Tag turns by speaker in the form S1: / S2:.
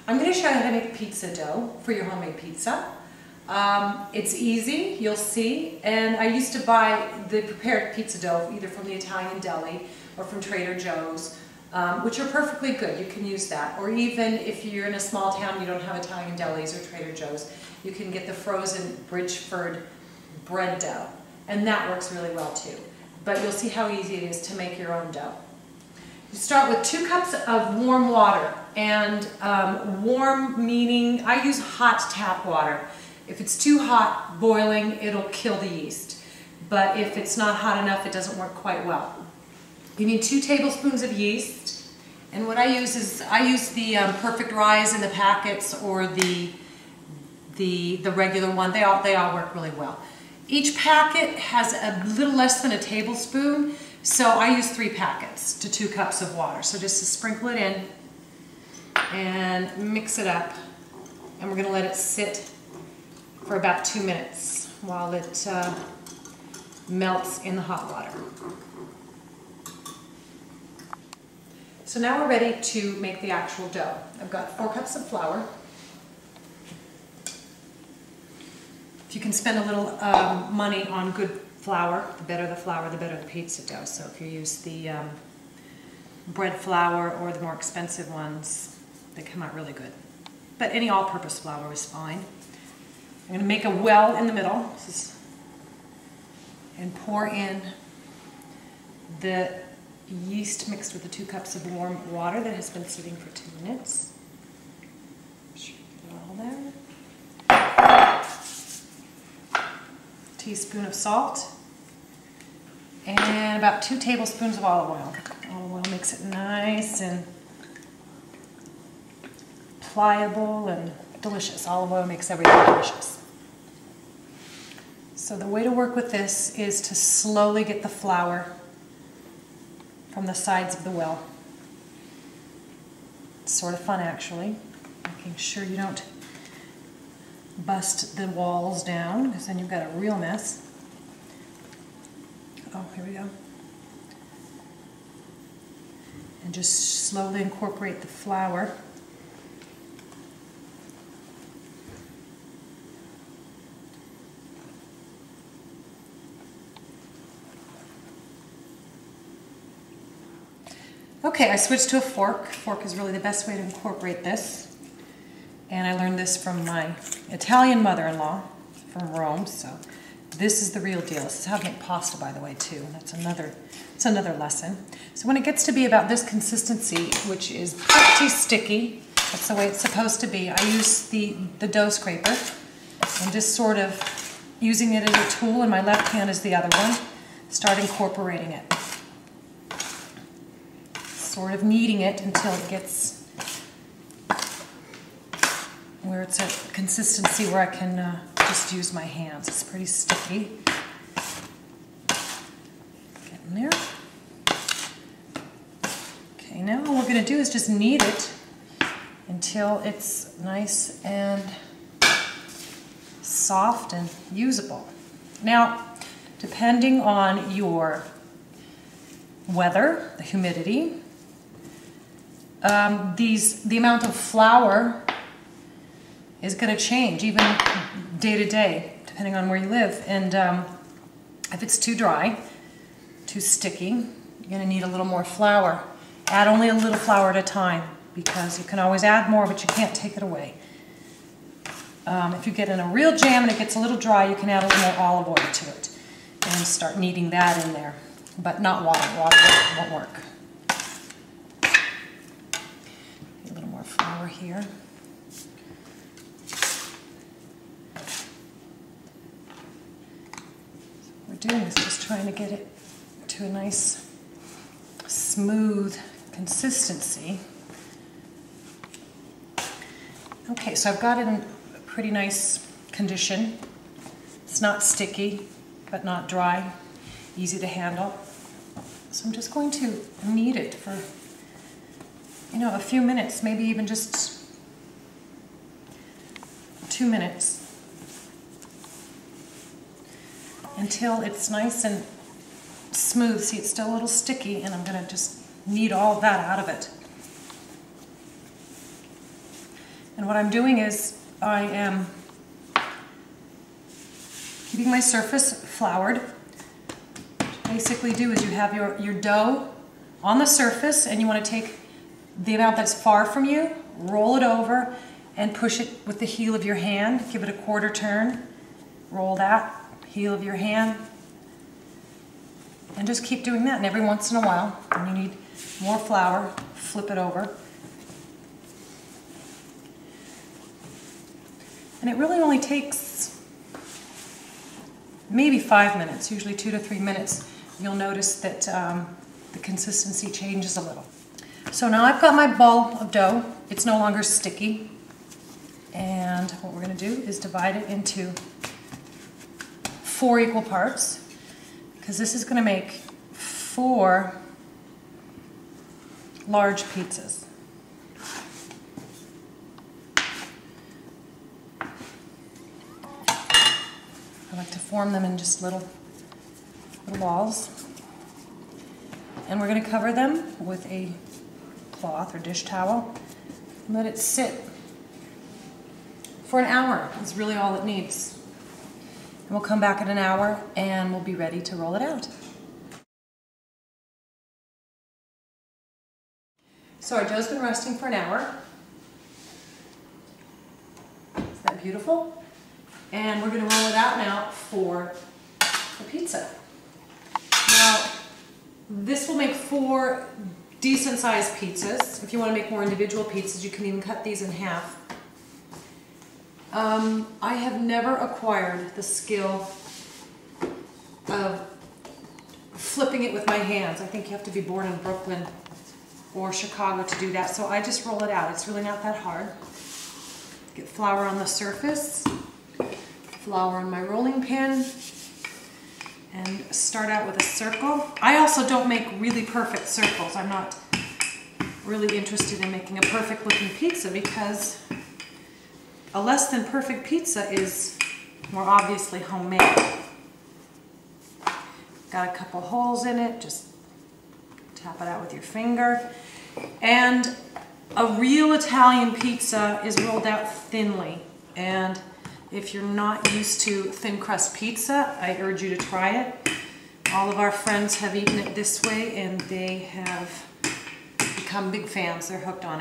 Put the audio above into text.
S1: I'm going to show you how to make pizza dough for your homemade pizza. It's easy, you'll see, and I used to buy the prepared pizza dough either from the Italian deli or from Trader Joe's, which are perfectly good. You can use that. Or even if you're in a small town and you don't have Italian delis or Trader Joe's, you can get the frozen Bridgeford bread dough, and that works really well too. But you'll see how easy it is to make your own dough. You start with 2 cups of warm water, and warm meaning I use hot tap water. If it's too hot, boiling, it'll kill the yeast. But if it's not hot enough, it doesn't work quite well. You need 2 tablespoons of yeast, and what I use is the Perfect Rise in the packets or the regular one. They all work really well. Each packet has a little less than a tablespoon, so I use 3 packets to 2 cups of water. So just to sprinkle it in and mix it up, and we're going to let it sit for about 2 minutes while it melts in the hot water. So now we're ready to make the actual dough. I've got 4 cups of flour. If you can spend a little money on good flour, the better the pizza dough. So if you use the bread flour or the more expensive ones, they come out really good. But any all-purpose flour is fine. I'm going to make a well in the middle and pour in the yeast mixed with the 2 cups of warm water that has been sitting for 2 minutes. Get it all there. Teaspoon of salt and about 2 tablespoons of olive oil. Olive oil makes it nice and pliable and delicious. Olive oil makes everything delicious. So the way to work with this is to slowly get the flour from the sides of the well. It's sort of fun actually, making sure you don't bust the walls down, because then you've got a real mess. Oh, here we go. And just slowly incorporate the flour. Okay, I switched to a fork. Fork is really the best way to incorporate this. And I learned this from my Italian mother-in-law from Rome, so this is the real deal. This is how to make pasta, by the way, too. That's another lesson. So when it gets to be about this consistency, which is pretty sticky, that's the way it's supposed to be, I use the dough scraper and just sort of using it as a tool, and my left hand is the other one, start incorporating it. Sort of kneading it until it gets where it's a consistency where I can just use my hands. It's pretty sticky. Get in there. Okay, now all we're going to do is just knead it until it's nice and soft and usable. Now, depending on your weather, the humidity, the amount of flour is going to change even day to day, depending on where you live. And if it's too dry, too sticky, you're going to need a little more flour. Add only a little flour at a time, because you can always add more, but you can't take it away. If you get in a real jam and it gets a little dry, you can add a little more olive oil to it and start kneading that in there, but not water. Water won't work. A little more flour here. Doing is just trying to get it to a nice smooth consistency. Okay, so I've got it in a pretty nice condition. It's not sticky, but not dry, easy to handle. So I'm just going to knead it for, a few minutes, maybe even just 2 minutes, until it's nice and smooth. See, it's still a little sticky, and I'm going to just knead all that out of it. And what I'm doing is I am keeping my surface floured. What you basically do is you have your dough on the surface, and you want to take the amount that's far from you, roll it over, and push it with the heel of your hand. Give it a quarter turn. Roll that, heel of your hand. And just keep doing that. And every once in a while, when you need more flour, flip it over. And it really only takes maybe 5 minutes, usually 2 to 3 minutes. You'll notice that the consistency changes a little. So now I've got my ball of dough. It's no longer sticky. And what we're going to do is divide it into 4 equal parts, because this is going to make 4 large pizzas. I like to form them in just little balls. And we're going to cover them with a cloth or dish towel and let it sit for an hour. Is really all it needs. And we'll come back in an hour and we'll be ready to roll it out. So our dough's been resting for an hour. Isn't that beautiful? And we're going to roll it out now for the pizza. Now, this will make 4 decent sized pizzas. If you want to make more individual pizzas, you can even cut these in half. I have never acquired the skill of flipping it with my hands. I think you have to be born in Brooklyn or Chicago to do that, so I just roll it out. It's really not that hard. Get flour on the surface, flour on my rolling pin, and start out with a circle. I also don't make really perfect circles. I'm not really interested in making a perfect looking pizza, because a less than perfect pizza is more obviously homemade. Got a couple holes in it, just tap it out with your finger. And a real Italian pizza is rolled out thinly. And if you're not used to thin crust pizza, I urge you to try it. All of our friends have eaten it this way and they have become big fans. They're hooked on it.